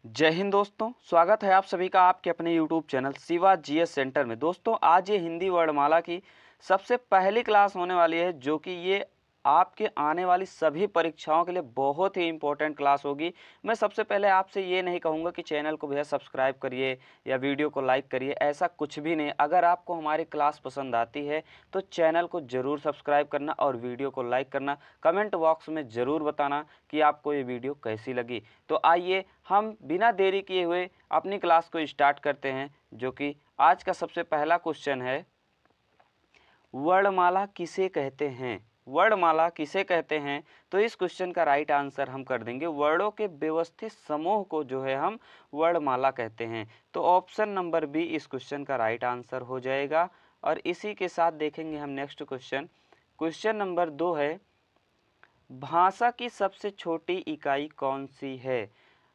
जय हिंद दोस्तों, स्वागत है आप सभी का आपके अपने YouTube channel Shiva GS centre में। दोस्तों आज ये हिंदी वर्णमाला की सबसे पहली क्लास होने वाली है, जो कि ये आपके आने वाली सभी परीक्षाओं के लिए बहुत ही इम्पोर्टेंट क्लास होगी। मैं सबसे पहले आपसे ये नहीं कहूँगा कि चैनल को भैया सब्सक्राइब करिए या वीडियो को लाइक करिए, ऐसा कुछ भी नहीं। अगर आपको हमारी क्लास पसंद आती है तो चैनल को ज़रूर सब्सक्राइब करना और वीडियो को लाइक करना। कमेंट बॉक्स में ज़रूर बताना कि आपको ये वीडियो कैसी लगी। तो आइए हम बिना देरी किए हुए अपनी क्लास को स्टार्ट करते हैं, जो कि आज का सबसे पहला क्वेश्चन है, वर्णमाला किसे कहते हैं। वर्णमाला किसे कहते हैं? तो इस क्वेश्चन का राइट आंसर हम कर देंगे, वर्णों के व्यवस्थित समूह को जो है हम वर्णमाला कहते हैं। तो ऑप्शन नंबर बी इस क्वेश्चन का राइट आंसर हो जाएगा। और इसी के साथ देखेंगे हम नेक्स्ट क्वेश्चन। क्वेश्चन नंबर 2 है, भाषा की सबसे छोटी इकाई कौन सी है।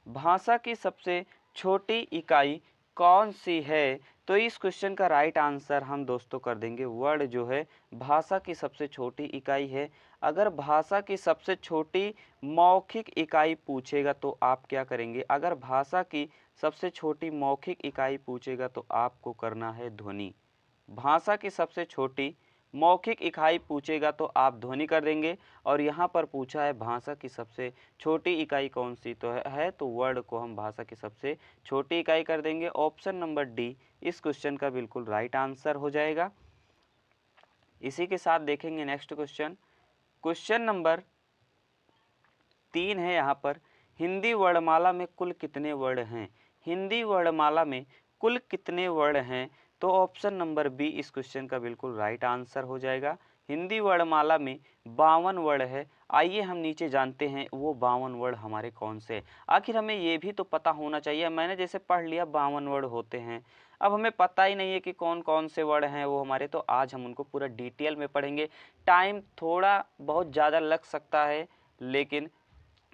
भाषा की सबसे छोटी इकाई कौन सी है? तो इस क्वेश्चन का राइट आंसर हम दोस्तों कर देंगे, वर्ड जो है भाषा की सबसे छोटी इकाई है। अगर भाषा की सबसे छोटी मौखिक इकाई पूछेगा तो आप क्या करेंगे? अगर भाषा की सबसे छोटी मौखिक इकाई पूछेगा तो आपको करना है ध्वनि। भाषा की सबसे छोटी मौखिक इकाई पूछेगा तो आप ध्वनि कर देंगे। और यहाँ पर पूछा है भाषा की सबसे छोटी इकाई कौन सी, तो है तो वर्ड को हम भाषा की सबसे छोटी इकाई कर देंगे। ऑप्शन नंबर डी इस क्वेश्चन का बिल्कुल राइट आंसर हो जाएगा। इसी के साथ देखेंगे नेक्स्ट क्वेश्चन। क्वेश्चन नंबर 3 है यहाँ पर, हिंदी वर्णमाला में कुल कितने वर्ण हैं। हिंदी वर्णमाला में कुल कितने वर्ण हैं? तो ऑप्शन नंबर बी इस क्वेश्चन का बिल्कुल राइट आंसर हो जाएगा। हिंदी वर्णमाला में 52 वर्ण है। आइए हम नीचे जानते हैं वो 52 वर्ण हमारे कौन से हैं। आखिर हमें ये भी तो पता होना चाहिए। मैंने जैसे पढ़ लिया 52 वर्ण होते हैं, अब हमें पता ही नहीं है कि कौन कौन से वर्ण हैं वो हमारे, तो आज हम उनको पूरा डिटेल में पढ़ेंगे। टाइम थोड़ा बहुत ज़्यादा लग सकता है, लेकिन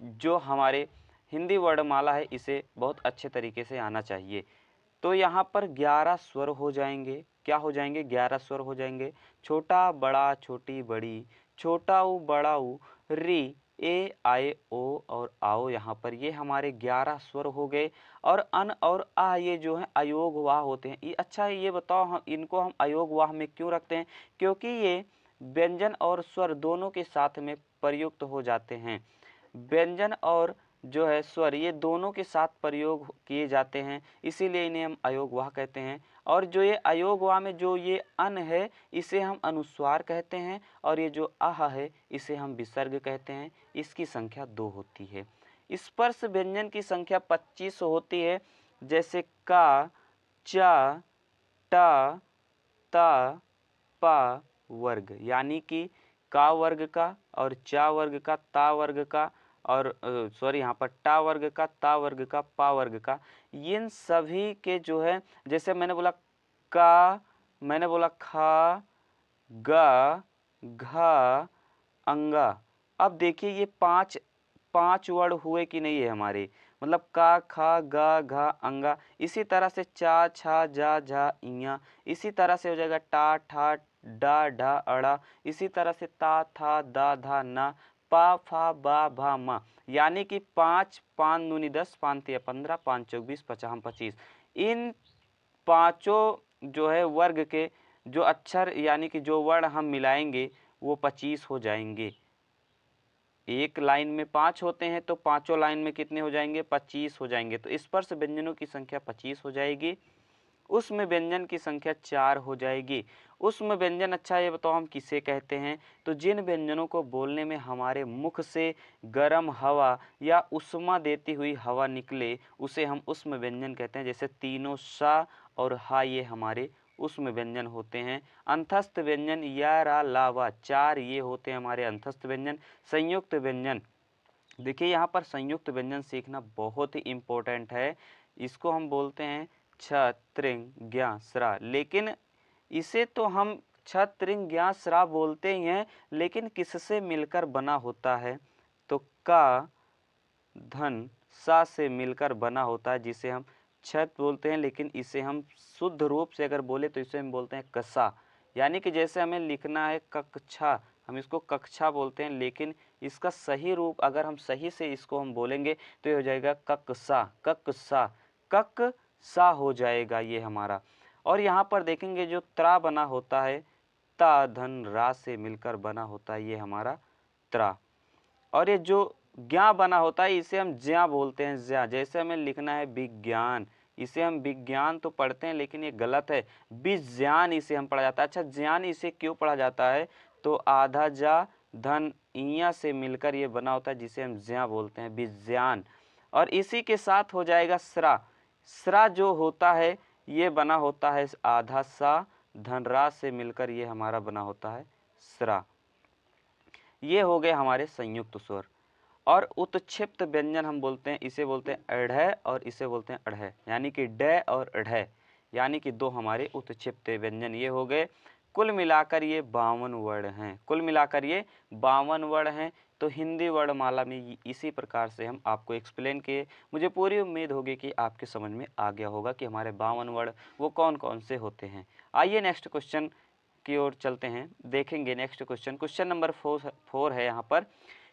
जो हमारे हिंदी वर्णमाला है इसे बहुत अच्छे तरीके से आना चाहिए। तो यहाँ पर 11 स्वर हो जाएंगे। क्या हो जाएंगे? 11 स्वर हो जाएंगे। छोटा बड़ा छोटी बड़ी, छोटा ऊ बड़ा ऊ, री, ए, आए, ओ और आओ, यहाँ पर ये हमारे 11 स्वर हो गए। और अन और आ ये जो है अयोग वाह होते हैं। ये अच्छा है, ये बताओ हम इनको हम अयोग वाह में क्यों रखते हैं? क्योंकि ये व्यंजन और स्वर दोनों के साथ में प्रयुक्त हो जाते हैं। व्यंजन और जो है स्वर ये दोनों के साथ प्रयोग किए जाते हैं, इसीलिए इन्हें हम अयोगवाह कहते हैं। और जो ये अयोगवाह में जो ये अन है इसे हम अनुस्वार कहते हैं, और ये जो आह है इसे हम विसर्ग कहते हैं। इसकी संख्या 2 होती है। स्पर्श व्यंजन की संख्या 25 होती है, जैसे का, चा, टा, ता, पा वर्ग, यानी कि का वर्ग का और चा वर्ग का, ता वर्ग का और सॉरी यहाँ पर टा वर्ग का, ता वर्ग का, पा वर्ग का, इन सभी के जो है, जैसे मैंने बोला का, मैंने बोला खा, गा, घा, अंगा। अब देखिए ये पांच वर्ड हुए कि नहीं है हमारे, मतलब का, खा, गा, घा, अंगा। इसी तरह से चा, छा, जा, झा, इया। इसी तरह से हो जाएगा टा, ठा, डा, ढा, अड़ा। इसी तरह से ता, था, दा, धा, ना, पा, फा, बा, भा, मा। यानी कि 5 5 दूनी 10, 5 तिया 15, 5 चौक 20, 50 25। इन पांचों जो है वर्ग के जो अक्षर यानी कि जो वर्ण हम मिलाएंगे वो 25 हो जाएंगे। एक लाइन में 5 होते हैं तो पांचों लाइन में कितने हो जाएंगे? 25 हो जाएंगे। तो स्पर्श व्यंजनों की संख्या 25 हो जाएगी। उसमें व्यंजन की संख्या 4 हो जाएगी। उसमें व्यंजन, अच्छा ये बताओ हम किसे कहते हैं? तो जिन व्यंजनों को बोलने में हमारे मुख से गर्म हवा या उष्मा देती हुई हवा निकले उसे हम उष्म व्यंजन कहते हैं। जैसे तीनों सा और हा ये हमारे उष्म व्यंजन होते हैं। अंतस्थ व्यंजन या, रा, ला, वा 4 ये होते हैं हमारे अंतस्थ व्यंजन। संयुक्त व्यंजन, देखिए यहाँ पर संयुक्त व्यंजन सीखना बहुत ही इम्पोर्टेंट है। इसको हम बोलते हैं छ, त्रिंग, ज्ञा, स्रा। लेकिन इसे तो हम छ, त्रिंग, ज्ञा, स्रा बोलते ही हैं, लेकिन किससे मिलकर बना होता है? तो का, धन, सा से मिलकर बना होता है, जिसे हम छत बोलते हैं। लेकिन इसे हम शुद्ध रूप से अगर बोले तो इसे हम बोलते हैं कसा। यानी कि जैसे हमें लिखना है कक्षा, हम इसको कक्षा बोलते हैं, लेकिन इसका सही रूप अगर हम सही से इसको हम बोलेंगे तो ये हो जाएगा कक्सा, कक्सा, कक्सा हो जाएगा ये हमारा। और यहाँ पर देखेंगे जो त्रा बना होता है, ता धन रा से मिलकर बना होता है ये हमारा त्रा। और ये जो ज्ञा बना होता है इसे हम ज्या बोलते हैं, ज्या। जैसे हमें लिखना है विज्ञान, इसे हम विज्ञान तो पढ़ते हैं लेकिन ये गलत है, विज्ञान इसे हम पढ़ा जाता है। अच्छा, ज्ञान इसे क्यों पढ़ा जाता है? तो आधा जा धन इया से मिलकर ये बना होता है जिसे हम ज्या बोलते हैं, विज्ञान। और इसी के साथ हो जाएगा स्रा। स्रा जो होता है ये बना होता है आधा सा धनरा से मिलकर ये हमारा बना होता है स्रा। ये हो गए हमारे संयुक्त स्वर। और उत्क्षिप्त व्यंजन हम बोलते हैं, इसे बोलते हैं अढ़ और इसे बोलते हैं अढ़, यानी कि ड और अढ़, यानी कि दो हमारे उत्क्षिप्त व्यंजन ये हो गए। कुल मिलाकर ये 52 वर्ण हैं, कुल मिलाकर ये 52 वर्ण हैं। तो हिंदी वर्णमाला में इसी प्रकार से हम आपको एक्सप्लेन किए। मुझे पूरी उम्मीद होगी कि आपके समझ में आ गया होगा कि हमारे 52 वर्ण वो कौन कौन से होते हैं। आइए नेक्स्ट क्वेश्चन की ओर चलते हैं, देखेंगे नेक्स्ट क्वेश्चन। क्वेश्चन नंबर 4 है यहाँ पर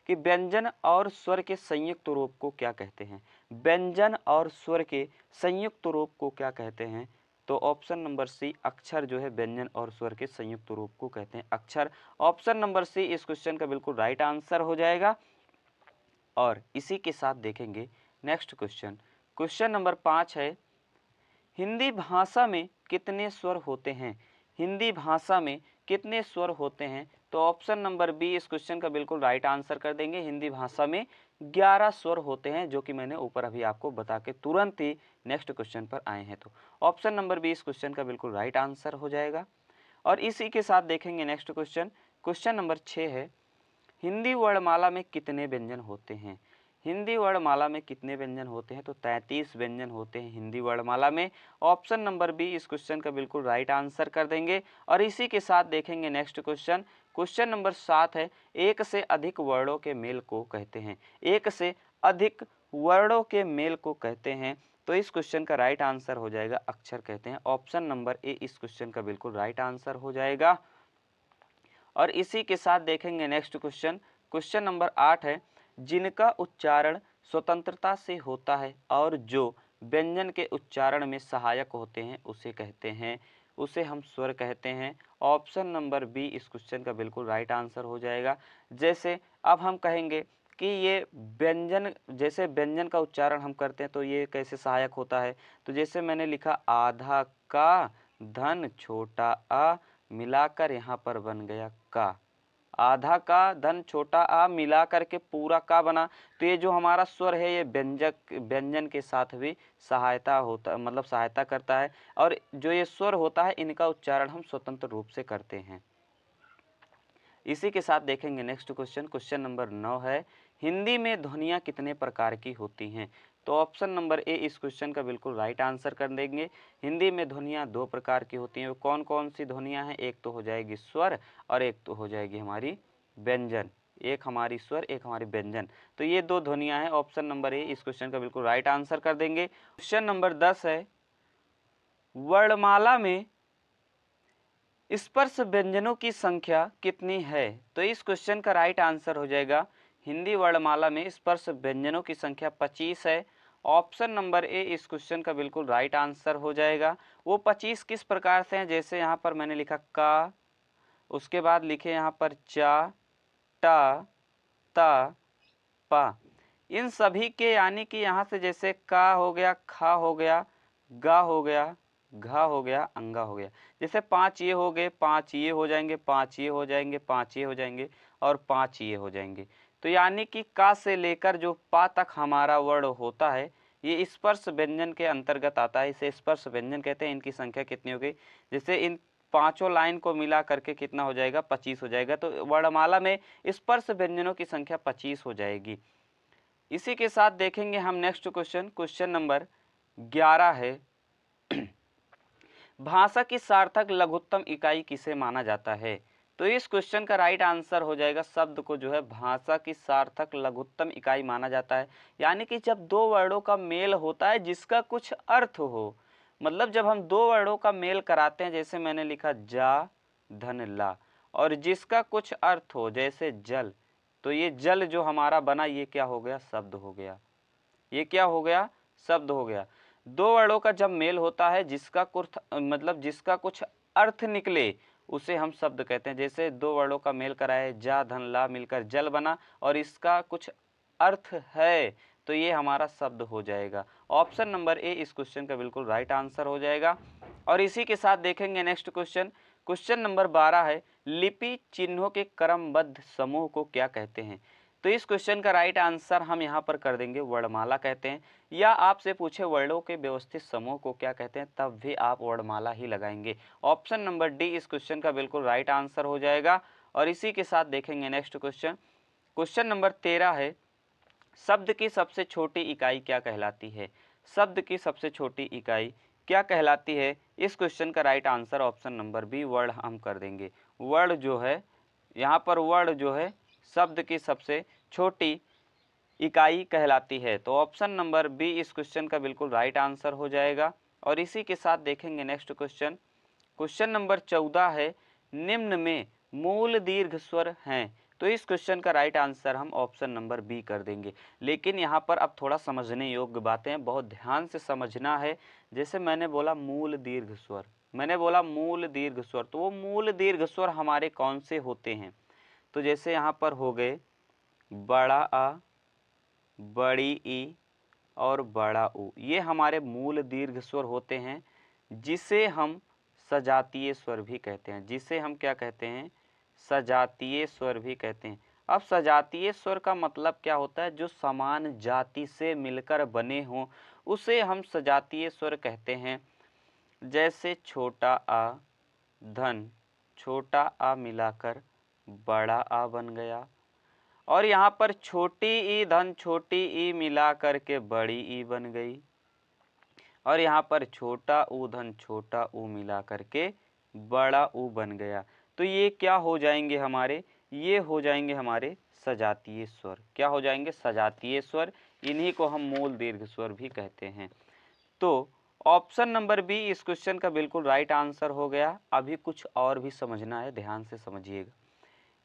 कि व्यंजन और स्वर के संयुक्त रूप को क्या कहते हैं? व्यंजन और स्वर के संयुक्त रूप को क्या कहते हैं? तो ऑप्शन नंबर सी, अक्षर जो है व्यंजन और स्वर के संयुक्त रूप को कहते हैं अक्षर। ऑप्शन नंबर सी इस क्वेश्चन का बिल्कुल राइट आंसर हो जाएगा। और इसी के साथ देखेंगे नेक्स्ट क्वेश्चन। क्वेश्चन नंबर 5 है, हिंदी भाषा में कितने स्वर होते हैं? हिंदी भाषा में कितने स्वर होते हैं? तो ऑप्शन नंबर बी इस क्वेश्चन का बिल्कुल राइट आंसर कर देंगे। हिंदी भाषा में 11 स्वर होते हैं, जो कि मैंने ऊपर अभी आपको बता के तुरंत ही नेक्स्ट क्वेश्चन पर आए हैं। तो ऑप्शन नंबर बी इस क्वेश्चन का बिल्कुल राइट आंसर हो जाएगा। और इसी के साथ देखेंगे नेक्स्ट क्वेश्चन। क्वेश्चन नंबर 6 है, हिंदी वर्णमाला में कितने व्यंजन होते हैं? हिंदी वर्णमाला में कितने व्यंजन होते हैं? तो 33 व्यंजन होते हैं हिंदी वर्णमाला में। ऑप्शन नंबर बी इस क्वेश्चन का बिल्कुल राइट आंसर कर देंगे। और इसी के साथ देखेंगे नेक्स्ट क्वेश्चन। क्वेश्चन नंबर 7 है, एक से अधिक वर्णों के मेल को कहते हैं? एक से अधिक वर्णों के मेल को कहते हैं। तो इस क्वेश्चन का राइट आंसर हो जाएगा अक्षर कहते हैं। ऑप्शन नंबर ए इस क्वेश्चन का बिल्कुल राइट आंसर हो जाएगा। और इसी के साथ देखेंगे नेक्स्ट क्वेश्चन। क्वेश्चन नंबर 8 है, जिनका उच्चारण स्वतंत्रता से होता है और जो व्यंजन के उच्चारण में सहायक होते हैं उसे कहते हैं, उसे हम स्वर कहते हैं। ऑप्शन नंबर बी इस क्वेश्चन का बिल्कुल राइट आंसर हो जाएगा। जैसे अब हम कहेंगे कि ये व्यंजन, जैसे व्यंजन का उच्चारण हम करते हैं तो ये कैसे सहायक होता है? तो जैसे मैंने लिखा आधा का धन छोटा आ मिलाकर यहाँ पर बन गया का, आधा का धन छोटा आ मिला करके पूरा का बना। तो ये जो हमारा स्वर है ये व्यंजन के साथ भी सहायता होता, मतलब सहायता करता है। और जो ये स्वर होता है इनका उच्चारण हम स्वतंत्र रूप से करते हैं। इसी के साथ देखेंगे नेक्स्ट क्वेश्चन। क्वेश्चन नंबर 9 है, हिंदी में ध्वनियाँ कितने प्रकार की होती हैं? तो ऑप्शन नंबर ए इस क्वेश्चन का बिल्कुल राइट आंसर कर देंगे। हिंदी में ध्वनियाँ 2 प्रकार की होती हैं। वो कौन कौन सी ध्वनियाँ हैं? एक तो हो जाएगी स्वर और एक तो हो जाएगी हमारी व्यंजन। एक हमारी स्वर, एक हमारी व्यंजन। तो ये 2 ध्वनियाँ हैं। ऑप्शन नंबर ए इस क्वेश्चन का बिल्कुल राइट आंसर कर देंगे। क्वेश्चन नंबर 10 है, वर्णमाला में स्पर्श व्यंजनों की संख्या कितनी है? तो इस क्वेश्चन का राइट आंसर हो जाएगा, हिंदी वर्णमाला में स्पर्श व्यंजनों की संख्या 25 है। ऑप्शन नंबर ए इस क्वेश्चन का बिल्कुल राइट आंसर हो जाएगा। वो 25 किस प्रकार से हैं? जैसे यहाँ पर मैंने लिखा का, उसके बाद लिखे यहाँ पर चा, टा, ता, पा, इन सभी के, यानी कि यहाँ से जैसे का हो गया, खा हो गया, गा हो गया, घा हो गया, अंगा हो गया। जैसे 5 ये हो गए, 5 ये हो जाएंगे, 5 ये हो जाएंगे, 5 ये हो जाएंगे और 5 ये हो जाएंगे। तो यानी कि का से लेकर जो पा तक हमारा वर्ण होता है ये स्पर्श व्यंजन के अंतर्गत आता है, इसे स्पर्श व्यंजन कहते हैं। इनकी संख्या कितनी हो गई? जैसे इन पांचों लाइन को मिला करके कितना हो जाएगा? 25 हो जाएगा। तो वर्णमाला में स्पर्श व्यंजनों की संख्या 25 हो जाएगी। इसी के साथ देखेंगे हम नेक्स्ट क्वेश्चन। क्वेश्चन नंबर 11 है, भाषा की सार्थक लघुत्तम इकाई किसे माना जाता है? तो इस क्वेश्चन का राइट आंसर हो जाएगा, शब्द को जो है भाषा की सार्थक लघुत्तम इकाई माना जाता है। यानी कि जब 2 वर्णों का मेल होता है जिसका कुछ अर्थ हो, मतलब जब हम 2 वर्णों का मेल कराते हैं, जैसे मैंने लिखा जा धन ला, और जिसका कुछ अर्थ हो, जैसे जल, तो ये जल जो हमारा बना ये क्या हो गया, शब्द हो गया। ये क्या हो गया, शब्द हो गया। दो वर्णों का जब मेल होता है, जिसका कुछ मतलब जिसका कुछ अर्थ निकले, उसे हम शब्द कहते हैं। जैसे दो वर्णों का मेल कराए, जा धन ला मिलकर जल बना, और इसका कुछ अर्थ है, तो ये हमारा शब्द हो जाएगा। ऑप्शन नंबर ए इस क्वेश्चन का बिल्कुल राइट आंसर हो जाएगा। और इसी के साथ देखेंगे नेक्स्ट क्वेश्चन। क्वेश्चन नंबर 12 है, लिपि चिन्हों के क्रमबद्ध समूह को क्या कहते हैं। तो इस क्वेश्चन का राइट आंसर हम यहाँ पर कर देंगे वर्णमाला कहते हैं। या आपसे पूछे वर्णों के व्यवस्थित समूह को क्या कहते हैं, तब भी आप वर्णमाला ही लगाएंगे। ऑप्शन नंबर डी इस क्वेश्चन का बिल्कुल राइट आंसर हो जाएगा। और इसी के साथ देखेंगे नेक्स्ट क्वेश्चन। क्वेश्चन नंबर 13 है, शब्द की सबसे छोटी इकाई क्या कहलाती है। शब्द की सबसे छोटी इकाई क्या कहलाती है। इस क्वेश्चन का right answer option number B word हम कर देंगे। वर्ड जो है यहाँ पर, वर्ड जो है शब्द की सबसे छोटी इकाई कहलाती है। तो ऑप्शन नंबर बी इस क्वेश्चन का बिल्कुल राइट आंसर हो जाएगा। और इसी के साथ देखेंगे नेक्स्ट क्वेश्चन। क्वेश्चन नंबर 14 है, निम्न में मूल दीर्घ स्वर हैं। तो इस क्वेश्चन का राइट आंसर हम ऑप्शन नंबर बी कर देंगे। लेकिन यहाँ पर अब थोड़ा समझने योग्य बातें हैं, बहुत ध्यान से समझना है। जैसे मैंने बोला मूल दीर्घ स्वर, मैंने बोला मूल दीर्घ स्वर, तो वो मूल दीर्घ स्वर हमारे कौन से होते हैं। तो जैसे यहाँ पर हो गए बड़ा आ, बड़ी ई और बड़ा ऊ, ये हमारे मूल दीर्घ स्वर होते हैं, जिसे हम सजातीय स्वर भी कहते हैं। जिसे हम क्या कहते हैं, सजातीय स्वर भी कहते हैं। अब सजातीय स्वर का मतलब क्या होता है, जो समान जाति से मिलकर बने हों, उसे हम सजातीय स्वर कहते हैं। जैसे छोटा आ धन, छोटा आ मिलाकर बड़ा आ बन गया। और यहाँ पर छोटी ई धन छोटी ई मिला करके बड़ी ई बन गई। और यहाँ पर छोटा ऊ धन छोटा ऊ मिला करके बड़ा ऊ बन गया। तो ये क्या हो जाएंगे हमारे, ये हो जाएंगे हमारे सजातीय स्वर। क्या हो जाएंगे, सजातीय स्वर। इन्हीं को हम मूल दीर्घ स्वर भी कहते हैं। तो ऑप्शन नंबर बी इस क्वेश्चन का बिल्कुल राइट आंसर हो गया। अभी कुछ और भी समझना है, ध्यान से समझिएगा।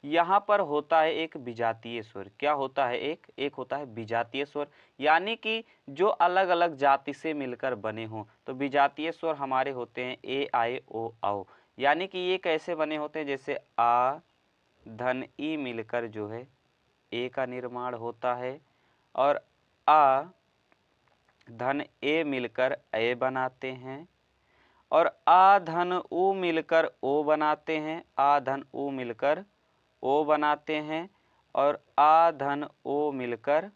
यहाँ पर होता है एक विजातीय स्वर। क्या होता है, एक होता है विजातीय स्वर, यानी कि जो अलग अलग जाति से मिलकर बने हों। तो विजातीय स्वर हमारे होते हैं ए आई ओ औ, यानी कि ये कैसे बने होते हैं, जैसे आ धन ई मिलकर जो है ए का निर्माण होता है, और आ धन ए मिलकर ए बनाते हैं, और आ धन ऊ मिलकर ओ बनाते हैं, आ धन ऊ मिलकर ओ बनाते हैं, और आ धन ओ मिलकर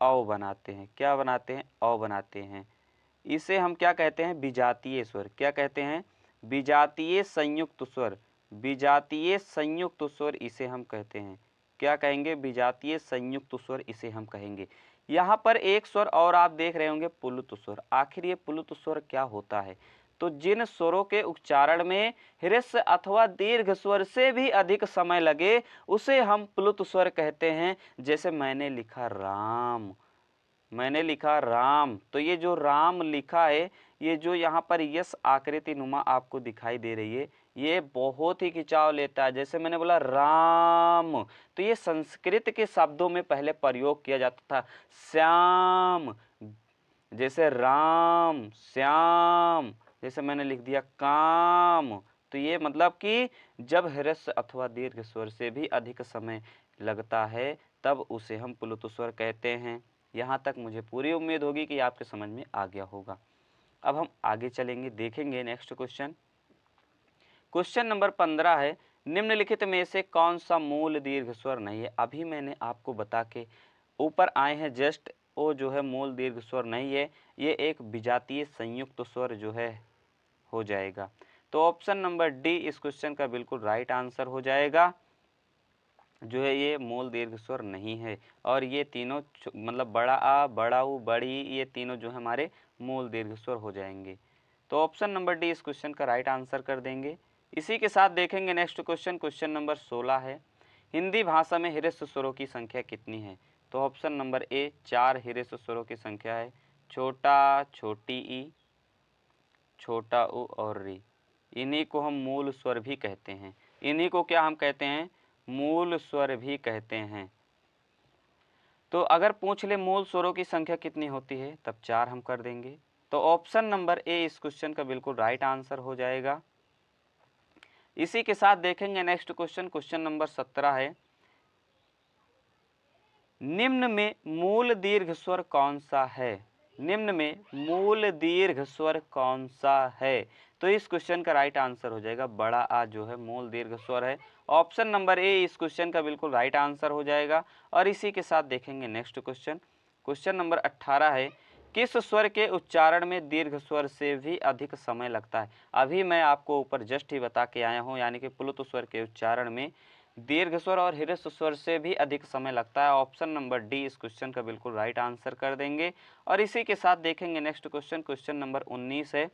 औ बनाते हैं। क्या बनाते हैं, औ बनाते हैं। इसे हम क्या कहते हैं, विजातीय स्वर। क्या कहते हैं, विजातीय संयुक्त स्वर। विजातीय संयुक्त स्वर इसे हम कहते हैं। क्या कहेंगे, विजातीय संयुक्त स्वर इसे हम कहेंगे। यहाँ पर एक स्वर और आप देख रहे होंगे, पुलुत स्वर। आखिर ये पुलुत स्वर क्या होता है। तो जिन स्वरों के उच्चारण में ह्रस्व अथवा दीर्घ स्वर से भी अधिक समय लगे, उसे हम प्लुत स्वर कहते हैं। जैसे मैंने लिखा राम, मैंने लिखा राम, तो ये जो राम लिखा है, ये जो यहाँ पर यस आकृति नुमा आपको दिखाई दे रही है, ये बहुत ही खिंचाव लेता है। जैसे मैंने बोला राम, तो ये संस्कृत के शब्दों में पहले प्रयोग किया जाता था। श्याम, जैसे राम श्याम, जैसे मैंने लिख दिया काम, तो ये मतलब कि जब ह्रस्व अथवा दीर्घ स्वर से भी अधिक समय लगता है, तब उसे हम प्लुत स्वर कहते हैं। यहाँ तक मुझे पूरी उम्मीद होगी कि आपके समझ में आ गया होगा। अब हम आगे चलेंगे, देखेंगे नेक्स्ट क्वेश्चन। क्वेश्चन नंबर 15 है, निम्नलिखित में से कौन सा मूल दीर्घ स्वर नहीं है। अभी मैंने आपको बता के ऊपर आए हैं जस्ट, वो जो है मूल दीर्घ स्वर नहीं है, ये एक विजातीय संयुक्त स्वर जो है हो जाएगा। तो ऑप्शन नंबर डी इस क्वेश्चन का बिल्कुल राइट आंसर हो जाएगा, जो है ये मूल दीर्घ स्वर नहीं है। और ये तीनों मतलब बड़ा आ बड़ा ऊ बड़ी, ये तीनों जो है हमारे मूल दीर्घ स्वर हो जाएंगे। तो ऑप्शन नंबर डी इस क्वेश्चन का राइट आंसर कर देंगे। इसी के साथ देखेंगे नेक्स्ट क्वेश्चन। क्वेश्चन नंबर 16 है, हिंदी भाषा में ह्रस्व स्वरों की संख्या कितनी है। तो ऑप्शन नंबर ए 4 ह्रस्व स्वरों की संख्या है। छोटा, छोटी ई, छोटा ऊ और री, इन्हीं को हम मूल स्वर भी कहते हैं। इन्हीं को क्या हम कहते हैं, मूल स्वर भी कहते हैं। तो अगर पूछ ले मूल स्वरों की संख्या कितनी होती है, तब 4 हम कर देंगे। तो ऑप्शन नंबर ए इस क्वेश्चन का बिल्कुल राइट आंसर हो जाएगा। इसी के साथ देखेंगे नेक्स्ट क्वेश्चन, क्वेश्चन नंबर 17 है, निम्न में मूल दीर्घ स्वर कौन सा है? निम्न में मूल दीर्घ स्वर कौन सा है? तो इस क्वेश्चन का राइट आंसर हो जाएगा बड़ा आ जो है मूल दीर्घ स्वर है। ऑप्शन नंबर ए इस क्वेश्चन का बिल्कुल राइट आंसर हो जाएगा। और इसी के साथ देखेंगे नेक्स्ट क्वेश्चन, क्वेश्चन नंबर 18 है, किस स्वर के उच्चारण में दीर्घ स्वर से भी अधिक समय लगता है? अभी मैं आपको ऊपर जस्ट ही बता के आया हूँ, यानी कि प्लुत स्वर के उच्चारण में दीर्घ स्वर और ह्रस्व स्वर से भी अधिक समय लगता है। ऑप्शन नंबर डी इस क्वेश्चन का बिल्कुल राइट आंसर कर देंगे। और इसी के साथ देखेंगे नेक्स्ट क्वेश्चन, क्वेश्चन नंबर 19 है,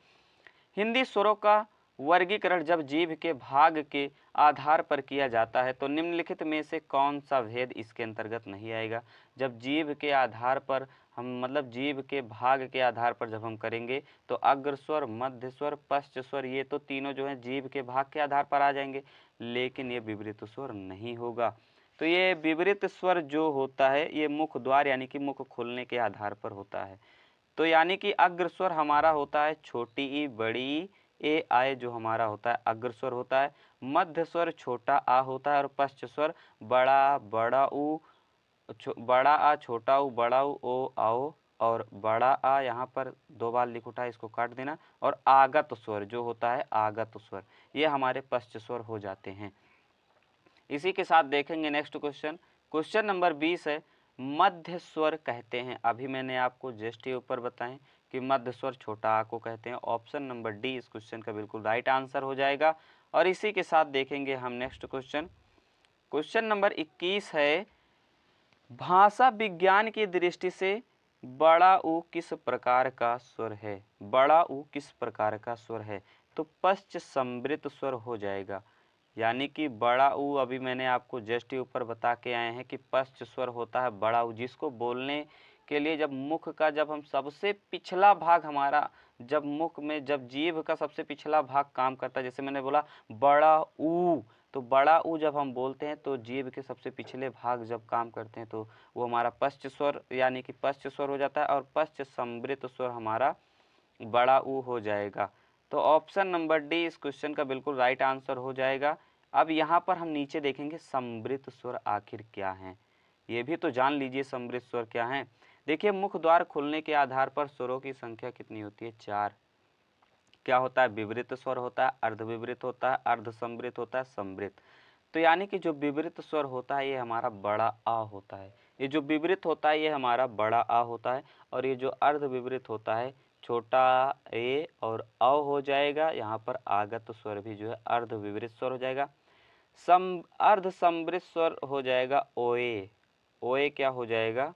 हिंदी स्वरों का वर्गीकरण जब जीभ के भाग के आधार पर किया जाता है तो निम्नलिखित में से कौन सा भेद इसके अंतर्गत नहीं आएगा? जब जीभ के आधार पर हम जीभ के भाग के आधार पर जब हम करेंगे तो अग्र स्वर, मध्य स्वर, पश्च स्वर, ये तो तीनों जो है जीभ के भाग के आधार पर आ जाएंगे, लेकिन ये विवृत स्वर नहीं होगा। तो ये विवृत स्वर जो होता है ये मुख द्वार यानी कि मुख खोलने के आधार पर होता है। तो यानी कि अग्र स्वर हमारा होता है छोटी ई बड़ी ई, ए आए जो हमारा होता है अग्र स्वर होता है, मध्य स्वर छोटा आ होता है, और पश्च स्वर बड़ा बड़ा ऊ, बड़ा आ छोटा ऊ बड़ा ऊ ओ आओ, और बड़ा आ यहाँ पर 2 बार लिख उठा, इसको काट देना, और आगत स्वर जो होता है आगत स्वर, ये हमारे पश्च स्वर हो जाते हैं। इसी के साथ देखेंगे नेक्स्ट क्वेश्चन, क्वेश्चन नंबर 20 है, मध्य स्वर कहते हैं, अभी मैंने आपको जस्ट ही ऊपर बताएं कि मध्य स्वर छोटा आ को कहते हैं। ऑप्शन नंबर डी इस क्वेश्चन का बिल्कुल राइट आंसर हो जाएगा। और इसी के साथ देखेंगे हम नेक्स्ट क्वेश्चन, क्वेश्चन नंबर 21 है, भाषा विज्ञान की दृष्टि से बड़ा ऊ किस प्रकार का स्वर है? बड़ा ऊ किस प्रकार का स्वर है? तो पश्च संवृत स्वर हो जाएगा, यानी कि बड़ा ऊ अभी मैंने आपको जस्ट ही ऊपर बता के आए हैं कि पश्च स्वर होता है बड़ा ऊ, जिसको बोलने के लिए जब मुख का जब हम सबसे पिछला भाग हमारा जब मुख में जब जीभ का सबसे पिछला भाग काम करता है, जैसे मैंने बोला बड़ा ऊ, तो बड़ा ऊ जब हम बोलते हैं तो जीभ के सबसे पिछले भाग जब काम करते हैं तो वो हमारा पश्च स्वर यानी कि पश्च स्वर हो जाता है, और पश्च संवृत स्वर हमारा बड़ा ऊ हो जाएगा। तो ऑप्शन नंबर डी इस क्वेश्चन का बिल्कुल राइट आंसर हो जाएगा। अब यहाँ पर हम नीचे देखेंगे संवृत स्वर आखिर क्या हैं, ये भी तो जान लीजिए संवृत स्वर क्या हैं। देखिए मुख द्वार खुलने के आधार पर स्वरों की संख्या कितनी होती है? 4। क्या होता है? विवृत स्वर होता है, अर्धविवृत होता है, अर्धसंवृत होता है, संवृत। तो यानी कि जो विवृत स्वर होता है ये हमारा बड़ा आ होता है, ये जो विवृत होता है ये हमारा बड़ा आ होता है, और ये जो अर्धविवृत होता है छोटा ए और अ हो जाएगा। यहाँ पर आगत स्वर भी जो है अर्धविवृत स्वर हो जाएगा। अर्धसंवृत स्वर हो जाएगा ओए, ओए क्या हो जाएगा?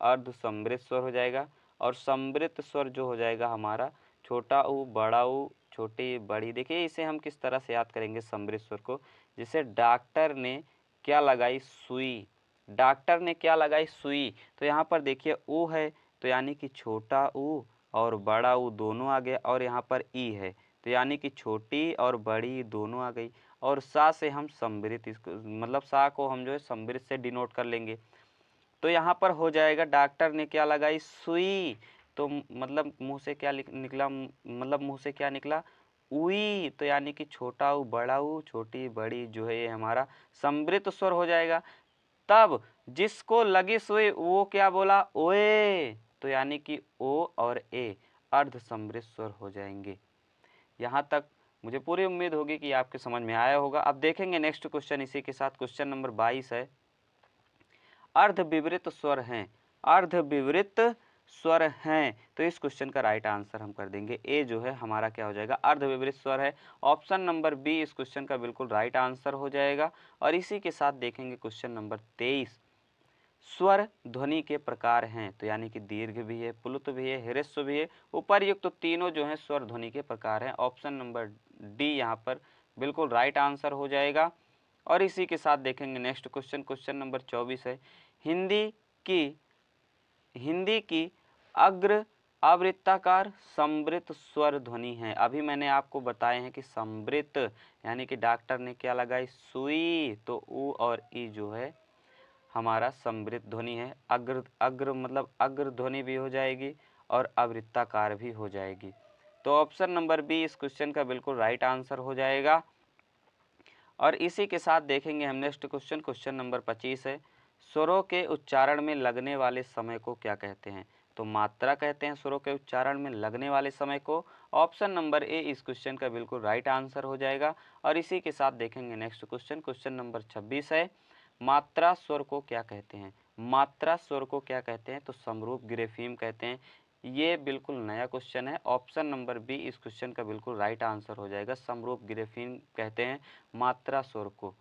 अर्धसंवृत स्वर हो जाएगा। और संवृत स्वर जो हो जाएगा हमारा छोटा ऊ बड़ा ऊ छोटी बड़ी। देखिए इसे हम किस तरह से याद करेंगे संवृत स्वर को, जैसे डॉक्टर ने क्या लगाई? सुई, डॉक्टर ने क्या लगाई? सुई। तो यहाँ पर देखिए ऊ है तो यानी कि छोटा ऊ और बड़ा ऊ दोनों आ गए, और यहाँ पर ई है तो यानी कि छोटी और बड़ी दोनों आ गई। और सा से हम संवृत इसको सा को हम जो है संवृत से डिनोट कर लेंगे। तो यहाँ पर हो जाएगा डॉक्टर ने क्या लगाई? सुई। तो मुंह से क्या निकला? मुंह से क्या निकला? उई। तो यानी कि छोटा ऊ बड़ा ऊ छोटी बड़ी जो है ये हमारा संवृत स्वर हो जाएगा। तब जिसको लगी सुई वो क्या बोला? ओए। तो यानी कि ओ और ए अर्ध संवृत स्वर हो जाएंगे। यहाँ तक मुझे पूरी उम्मीद होगी कि आपके समझ में आया होगा। अब देखेंगे नेक्स्ट क्वेश्चन, इसी के साथ क्वेश्चन नंबर 22 है, अर्धविवृत स्वर हैं, अर्धविवृत स्वर हैं। तो इस क्वेश्चन का राइट आंसर हम कर देंगे ए जो है हमारा क्या हो जाएगा? अर्धविवृत स्वर है। ऑप्शन नंबर बी इस क्वेश्चन का बिल्कुल राइट आंसर हो जाएगा। और इसी के साथ देखेंगे क्वेश्चन नंबर 23, स्वर ध्वनि के प्रकार हैं, तो यानी कि दीर्घ भी है, प्लुत भी है, ह्रस्व भी है, उपर्युक्त तो तीनों जो है स्वर ध्वनि के प्रकार हैं। ऑप्शन नंबर डी यहाँ पर बिल्कुल राइट आंसर हो जाएगा। और इसी के साथ देखेंगे नेक्स्ट क्वेश्चन, क्वेश्चन नंबर 24 है, हिंदी की अग्र अवृत्ताकार समवृत्त स्वर ध्वनि है। अभी मैंने आपको बताए हैं कि समवृत्त यानी कि डॉक्टर ने क्या लगाई, सुई, तो उ और ई जो है हमारा समवृत्त ध्वनि है। अग्र अग्र मतलब अग्र ध्वनि भी हो जाएगी और अवृत्ताकार भी हो जाएगी। तो ऑप्शन नंबर बी इस क्वेश्चन का बिल्कुल राइट आंसर हो जाएगा। और इसी के साथ देखेंगे हम नेक्स्ट क्वेश्चन, क्वेश्चन नंबर 25 है, स्वरों के उच्चारण में लगने वाले समय को क्या कहते हैं? तो मात्रा कहते हैं स्वरों के उच्चारण में लगने वाले समय को। ऑप्शन नंबर ए इस क्वेश्चन का बिल्कुल राइट आंसर हो जाएगा। और इसी के साथ देखेंगे नेक्स्ट क्वेश्चन, क्वेश्चन नंबर 26 है, मात्रा स्वर को क्या कहते हैं? मात्रा स्वर को क्या कहते हैं? तो समरूप ग्रेफीम कहते हैं। ये बिल्कुल नया क्वेश्चन है। ऑप्शन नंबर बी इस क्वेश्चन का बिल्कुल राइट आंसर हो जाएगा। समरूप ग्रेफीम कहते हैं मात्रा स्वर को।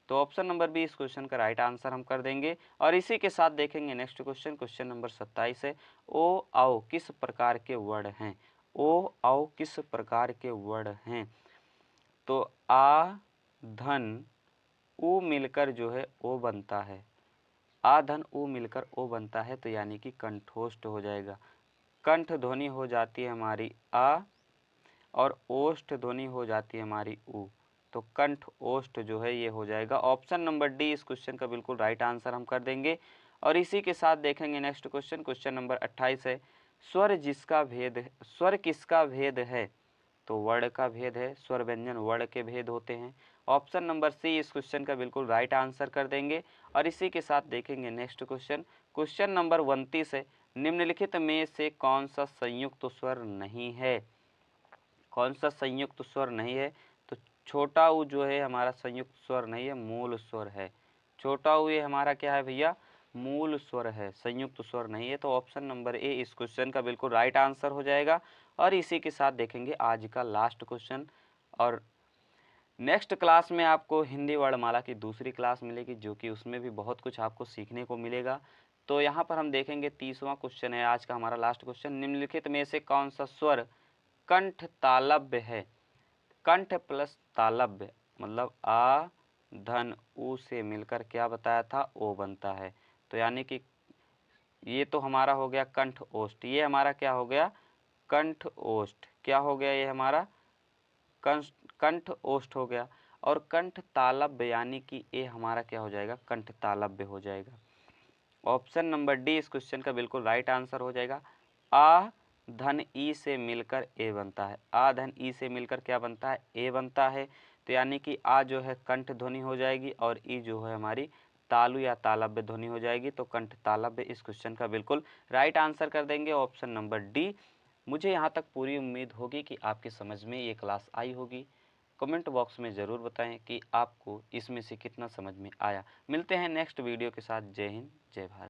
तो ऑप्शन नंबर बी इस क्वेश्चन का राइट आंसर हम कर देंगे। और इसी के साथ देखेंगे नेक्स्ट क्वेश्चन, क्वेश्चन नंबर 27 है, ओ आओ किस प्रकार के वर्ड हैं? ओ आओ किस प्रकार के वर्ड हैं? तो आ धन उ मिलकर जो है ओ बनता है। आ धन उ मिलकर ओ बनता है, तो यानी कि कंठोष्ठ हो जाएगा। कंठ ध्वनि हो जाती है हमारी आ और ओष्ठ ध्वनि हो जाती है हमारी उ, तो कंठ ओष्ठ जो है ये हो जाएगा। ऑप्शन नंबर डी इस क्वेश्चन का बिल्कुल राइट आंसर हम कर देंगे। और इसी के साथ देखेंगे नेक्स्ट क्वेश्चन, क्वेश्चन नंबर 28 है, स्वर जिसका भेद है, स्वर किसका भेद है? तो वर्ण का भेद है। स्वर व्यंजन वर्ण के भेद होते हैं। ऑप्शन नंबर सी इस क्वेश्चन का बिल्कुल राइट आंसर कर देंगे। और इसी के साथ देखेंगे नेक्स्ट क्वेश्चन, क्वेश्चन नंबर 29 है, निम्नलिखित में से कौन सा संयुक्त स्वर नहीं है? कौन सा संयुक्त स्वर नहीं है? तो छोटा उ जो है हमारा संयुक्त स्वर नहीं है, मूल स्वर है। छोटा उ ये हमारा क्या है भैया? मूल स्वर है, संयुक्त स्वर नहीं है। तो ऑप्शन नंबर ए इस क्वेश्चन का बिल्कुल राइट आंसर हो जाएगा। और इसी के साथ देखेंगे आज का लास्ट क्वेश्चन। और नेक्स्ट क्लास में आपको हिंदी वर्णमाला की दूसरी क्लास मिलेगी, जो कि उसमें भी बहुत कुछ आपको सीखने को मिलेगा। तो यहाँ पर हम देखेंगे 30वां क्वेश्चन है आज का हमारा लास्ट क्वेश्चन, निम्नलिखित में से कौन सा स्वर कंठ तालव्य है? कंठ प्लस तालव्य मतलब आ धन उ से मिलकर क्या बताया था? ओ बनता है। तो यानी कि ये तो हमारा हो गया कंठ ओष्ठ, ये हमारा क्या हो गया? कंठ ओष्ठ। क्या हो गया ये हमारा? कंठ ओष्ठ हो गया। और कंठ तालव्य यानी कि ये हमारा क्या हो जाएगा? कंठ तालव्य हो जाएगा। ऑप्शन नंबर डी इस क्वेश्चन का बिल्कुल राइट आंसर हो जाएगा। आ धन ई से मिलकर ए बनता है। आ धन ई से मिलकर क्या बनता है? ए बनता है। तो यानी कि आ जो है कंठ ध्वनि हो जाएगी और ई जो है हमारी तालु या तालव्य ध्वनि हो जाएगी। तो कंठ तालव्य इस क्वेश्चन का बिल्कुल राइट आंसर कर देंगे, ऑप्शन नंबर डी। मुझे यहाँ तक पूरी उम्मीद होगी कि आपके समझ में ये क्लास आई होगी। कमेंट बॉक्स में ज़रूर बताएं कि आपको इसमें से कितना समझ में आया। मिलते हैं नेक्स्ट वीडियो के साथ। जय हिंद, जय भारत।